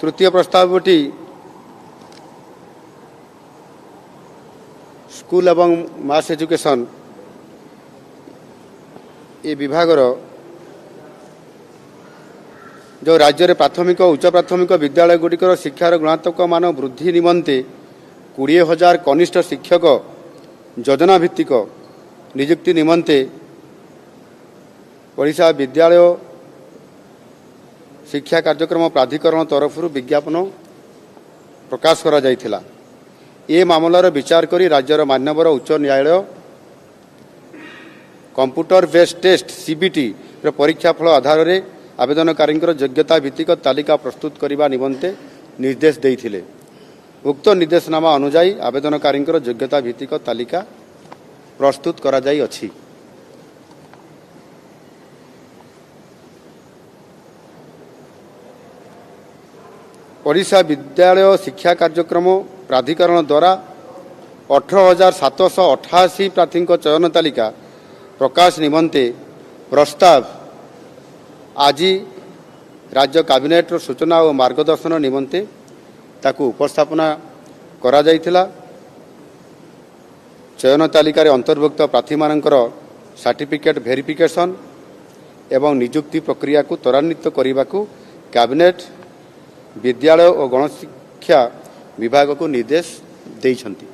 तृतीय प्रस्तावटी स्कूल एवं मास एजुकेशन ये विभागर जो राज्य में प्राथमिक और उच्च प्राथमिक विद्यालय गुड़िकर शिक्षार गुणात्मक मान वृद्धि निमंते 20,000 कनिष्ठ शिक्षक योजना भित्तिक नियुक्ति निमंते ओडिशा विद्यालय शिक्षा कार्यक्रम प्राधिकरण तरफ विज्ञापन प्रकाश करा जायथिला। ये मामलार विचार करी राज्यर मान्यवर उच्च न्यायालय कंप्यूटर बेस्ड टेस्ट सीबीटी परीक्षा फल आधार में आवेदनकारी योग्यता भित्तिक तालिका प्रस्तुत करने निमंते निर्देश देइथिले। उक्त निर्देशनामा अनुजाई आवेदनकारी योग्यता भित्तिक तालिका प्रस्तुत करा जाई अछि। ओडिशा विद्यालय शिक्षा कार्यक्रम प्राधिकरण द्वारा 18,788 प्रार्थी चयन तालिका प्रकाश निमंते प्रस्ताव आज राज्य कैबिनेट सूचना और मार्गदर्शन निमंते ताकू उपस्थापना करा जायथिला। चयन तालिका अंतर्भुक्त प्रार्थी मानकर सर्टिफिकेट वेरिफिकेशन एवं नियुक्ति प्रक्रिया को त्वरान्वित करने को कैबिनेट विद्यालय और गणशिक्षा विभाग को निर्देश देइछन्ति।